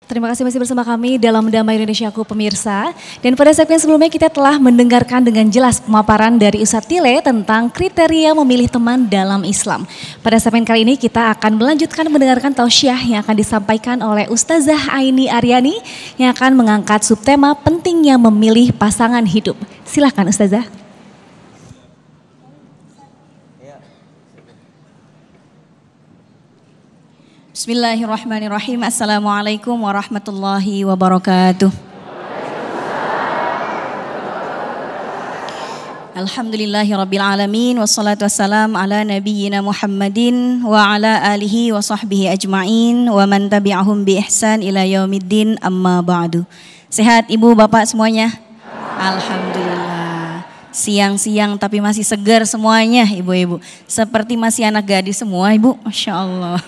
Terima kasih masih bersama kami dalam Damai Indonesiaku pemirsa. Dan pada segmen sebelumnya kita telah mendengarkan dengan jelas pemaparan dari Ustadz Tile tentang kriteria memilih teman dalam Islam. Pada segmen kali ini kita akan melanjutkan mendengarkan tausiah yang akan disampaikan oleh Ustazah Aini Aryani yang akan mengangkat subtema pentingnya memilih pasangan hidup. Silakan Ustazah. Bismillahirrahmanirrahim. Assalamualaikum warahmatullahi wabarakatuh. Alhamdulillahirabbil alamin wassalatu wassalam ala nabiyyina Muhammadin wa ala alihi wa sahbihi ajmain wa man tabi'ahum bi ihsan ila yaumiddin amma ba'du. Sehat Ibu Bapak semuanya? Alhamdulillah. Siang-siang tapi masih segar semuanya Ibu-ibu. Seperti masih anak gadis semua Ibu. Masya Allah.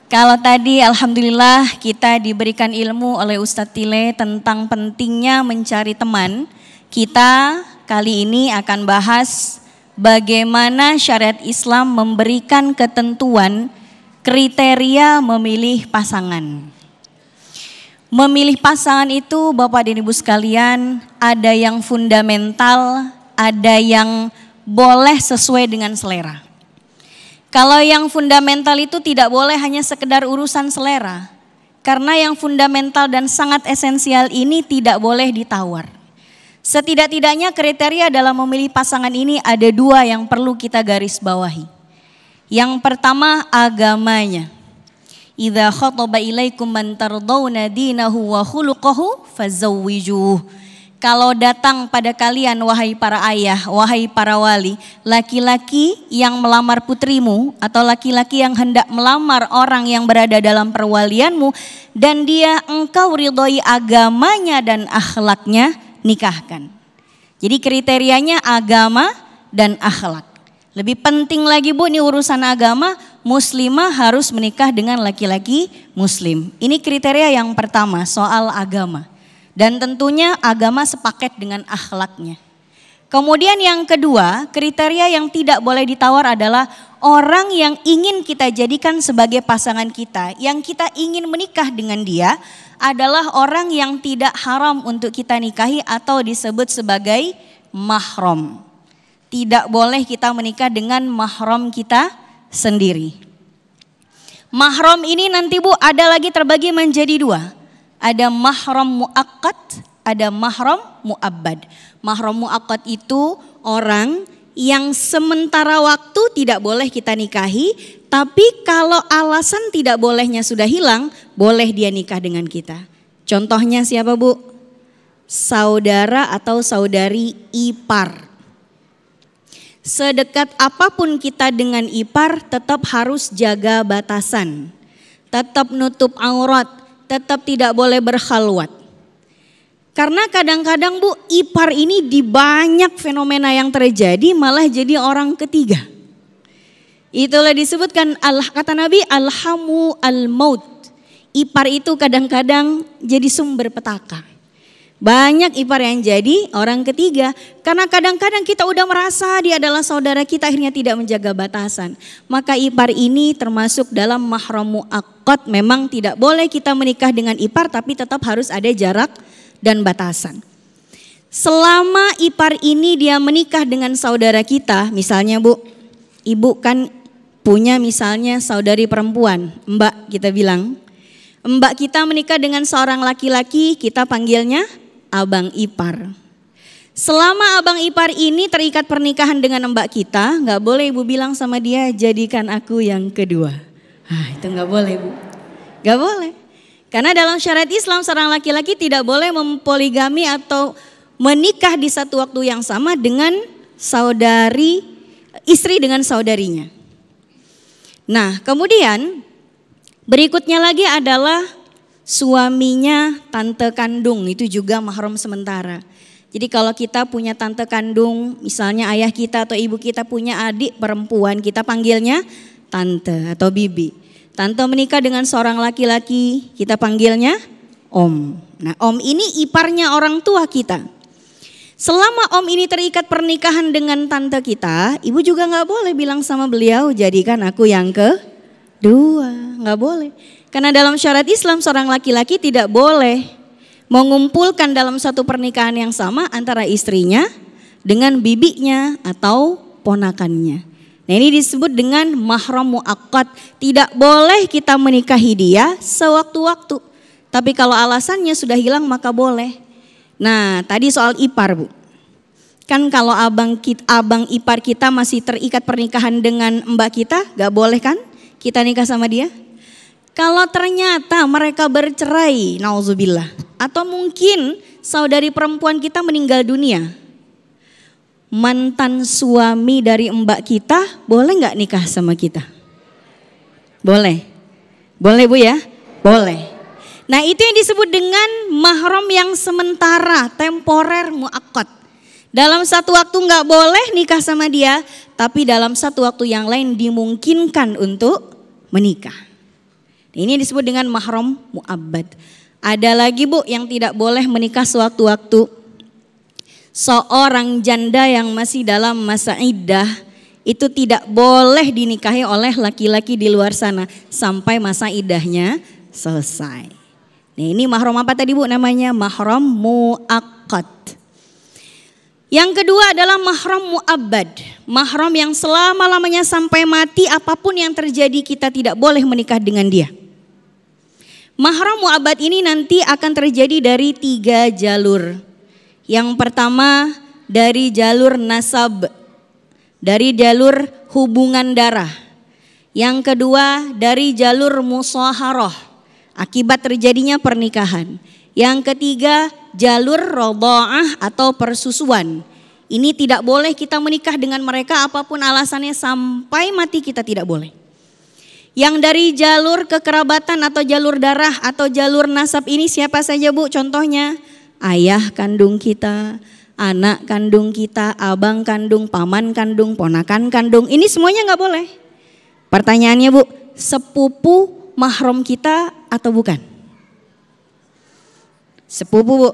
Kalau tadi alhamdulillah kita diberikan ilmu oleh Ustadz Tile tentang pentingnya mencari teman. Kita kali ini akan bahas bagaimana syariat Islam memberikan ketentuan kriteria memilih pasangan. Memilih pasangan itu Bapak dan Ibu sekalian ada yang fundamental, ada yang boleh sesuai dengan selera. Kalau yang fundamental itu tidak boleh hanya sekedar urusan selera. Karena yang fundamental dan sangat esensial ini tidak boleh ditawar. Setidak-tidaknya kriteria dalam memilih pasangan ini ada dua yang perlu kita garis bawahi. Yang pertama agamanya. Idza khataba ilaikum man tardawna dinahu wa khuluquhu fazawwijuh. Kalau datang pada kalian wahai para ayah, wahai para wali, laki-laki yang melamar putrimu atau laki-laki yang hendak melamar orang yang berada dalam perwalianmu dan dia engkau ridhoi agamanya dan akhlaknya, nikahkan. Jadi kriterianya agama dan akhlak. Lebih penting lagi Bu, ini urusan agama, muslimah harus menikah dengan laki-laki muslim. Ini kriteria yang pertama soal agama. Dan tentunya agama sepaket dengan akhlaknya. Kemudian yang kedua, kriteria yang tidak boleh ditawar adalah orang yang ingin kita jadikan sebagai pasangan kita. Yang kita ingin menikah dengan dia adalah orang yang tidak haram untuk kita nikahi atau disebut sebagai mahram. Tidak boleh kita menikah dengan mahram kita sendiri. Mahram ini nanti Bu ada lagi terbagi menjadi dua. Ada mahram muakkad, ada mahram muabbad. Mahram muakkad itu orang yang sementara waktu tidak boleh kita nikahi, tapi kalau alasan tidak bolehnya sudah hilang, boleh dia nikah dengan kita. Contohnya siapa Bu? Saudara atau saudari ipar. Sedekat apapun kita dengan ipar, tetap harus jaga batasan. Tetap nutup aurat. Tetap tidak boleh berkhalwat. Karena kadang-kadang Bu, ipar ini di banyak fenomena yang terjadi malah jadi orang ketiga. Itulah disebutkan kata Nabi alhamu al-maut. Ipar itu kadang-kadang jadi sumber petaka. Banyak ipar yang jadi orang ketiga. Karena kadang-kadang kita udah merasa dia adalah saudara kita akhirnya tidak menjaga batasan. Maka ipar ini termasuk dalam mahram muakkad. Memang tidak boleh kita menikah dengan ipar tapi tetap harus ada jarak dan batasan. Selama ipar ini dia menikah dengan saudara kita. Misalnya Bu, ibu kan punya misalnya saudari perempuan. Mbak kita bilang. Mbak kita menikah dengan seorang laki-laki, kita panggilnya abang ipar. Selama abang ipar ini terikat pernikahan dengan mbak kita, nggak boleh ibu bilang sama dia jadikan aku yang kedua. Itu nggak boleh Bu, nggak boleh. Karena dalam syariat Islam seorang laki-laki tidak boleh mempoligami atau menikah di satu waktu yang sama dengan istri dengan saudarinya. Nah kemudian berikutnya lagi adalah suaminya tante kandung, itu juga mahram sementara. Jadi kalau kita punya tante kandung, misalnya ayah kita atau ibu kita punya adik perempuan, kita panggilnya tante atau bibi. Tante menikah dengan seorang laki-laki, kita panggilnya om. Nah om ini iparnya orang tua kita. Selama om ini terikat pernikahan dengan tante kita, ibu juga gak boleh bilang sama beliau jadikan aku yang kedua, gak boleh. Karena dalam syariat Islam seorang laki-laki tidak boleh mengumpulkan dalam satu pernikahan yang sama antara istrinya dengan bibinya atau ponakannya. Nah, ini disebut dengan mahram muaqqat. Tidak boleh kita menikahi dia sewaktu-waktu. Tapi kalau alasannya sudah hilang maka boleh. Nah, tadi soal ipar, Bu. Kan kalau abang ipar kita masih terikat pernikahan dengan mbak kita, gak boleh kan kita nikah sama dia? Kalau ternyata mereka bercerai, nauzubillah, atau mungkin saudari perempuan kita meninggal dunia, mantan suami dari mbak kita boleh gak nikah sama kita? Boleh. Boleh, Bu ya? Boleh. Nah, itu yang disebut dengan mahram yang sementara, temporer, muaqqat. Dalam satu waktu nggak boleh nikah sama dia, tapi dalam satu waktu yang lain dimungkinkan untuk menikah. Ini disebut dengan mahram mu'abbad. Ada lagi, Bu, yang tidak boleh menikah sewaktu-waktu. Seorang janda yang masih dalam masa iddah itu tidak boleh dinikahi oleh laki-laki di luar sana sampai masa iddahnya selesai. Nah, ini mahram apa tadi, Bu? Namanya mahram muaqqat. Yang kedua adalah mahram mu'abbad. Mahram yang selama-lamanya sampai mati apapun yang terjadi kita tidak boleh menikah dengan dia. Mahram mu'abbad ini nanti akan terjadi dari 3 jalur. Yang pertama dari jalur nasab, dari jalur hubungan darah. Yang kedua dari jalur musaharah, akibat terjadinya pernikahan. Yang ketiga jalur radha'ah atau persusuan. Ini tidak boleh kita menikah dengan mereka apapun alasannya sampai mati kita tidak boleh. Yang dari jalur kekerabatan atau jalur darah atau jalur nasab ini siapa saja, Bu? Contohnya ayah kandung kita, anak kandung kita, abang kandung, paman kandung, ponakan kandung. Ini semuanya nggak boleh. Pertanyaannya, Bu, sepupu mahram kita atau bukan? Sepupu, Bu.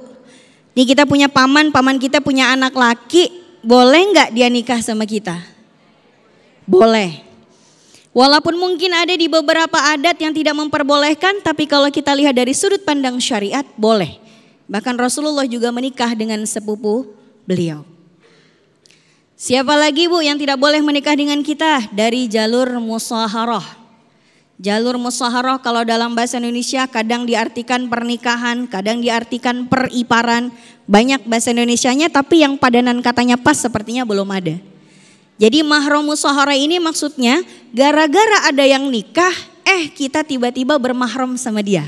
Ini kita punya paman kita punya anak laki, boleh nggak dia nikah sama kita? Boleh. Walaupun mungkin ada di beberapa adat yang tidak memperbolehkan, tapi kalau kita lihat dari sudut pandang syariat, boleh. Bahkan Rasulullah juga menikah dengan sepupu beliau. Siapa lagi, Bu, yang tidak boleh menikah dengan kita? Dari jalur musaharah. Jalur musaharah kalau dalam bahasa Indonesia kadang diartikan pernikahan, kadang diartikan periparan. Banyak bahasa Indonesianya, tapi yang padanan katanya pas sepertinya belum ada. Jadi mahram musaharah ini maksudnya gara-gara ada yang nikah, kita tiba-tiba bermahram sama dia.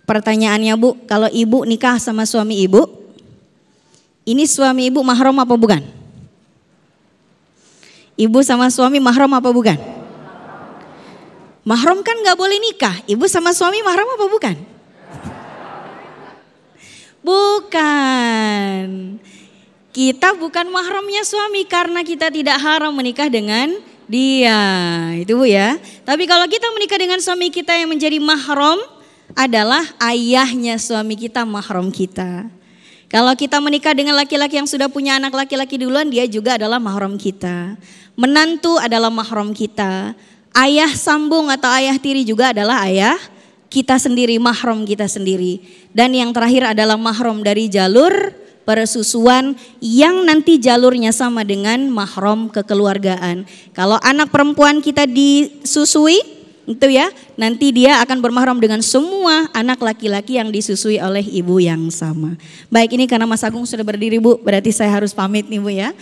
Pertanyaannya, Bu, kalau ibu nikah sama suami ibu, ini suami ibu mahram apa bukan? Ibu sama suami mahram apa bukan? Mahram kan gak boleh nikah, ibu sama suami mahram apa bukan? Bukan. Kita bukan mahramnya suami karena kita tidak haram menikah dengan dia. Itu, Bu, ya. Tapi kalau kita menikah dengan suami kita yang menjadi mahram adalah ayahnya suami kita mahram kita. Kalau kita menikah dengan laki-laki yang sudah punya anak laki-laki duluan, dia juga adalah mahram kita. Menantu adalah mahram kita. Ayah sambung atau ayah tiri juga adalah ayah kita sendiri, mahram kita sendiri. Dan yang terakhir adalah mahram dari jalur persusuan yang nanti jalurnya sama dengan mahram kekeluargaan. Kalau anak perempuan kita disusui, itu ya, nanti dia akan bermahram dengan semua anak laki-laki yang disusui oleh ibu yang sama. Baik, ini karena Mas Agung sudah berdiri, Bu, berarti saya harus pamit nih, Bu, ya.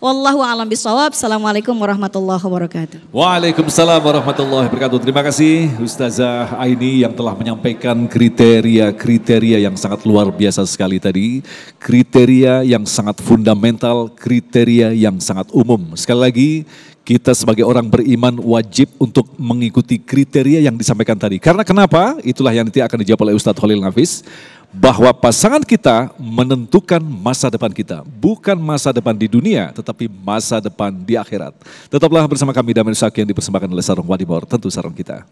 Wallahu a'lam bishawab. Assalamualaikum warahmatullahi wabarakatuh. Waalaikumsalam warahmatullahi wabarakatuh. Terima kasih Ustazah Aini yang telah menyampaikan kriteria-kriteria yang sangat luar biasa sekali tadi. Kriteria yang sangat fundamental, kriteria yang sangat umum. Sekali lagi, kita sebagai orang beriman wajib untuk mengikuti kriteria yang disampaikan tadi. Karena kenapa? Itulah yang nanti akan dijawab oleh Ustadz Khalil Nafis. Bahwa pasangan kita menentukan masa depan kita. Bukan masa depan di dunia, tetapi masa depan di akhirat. Tetaplah bersama kami Damai Saki yang dipersembahkan oleh Sarung Wadimor, tentu sarung kita.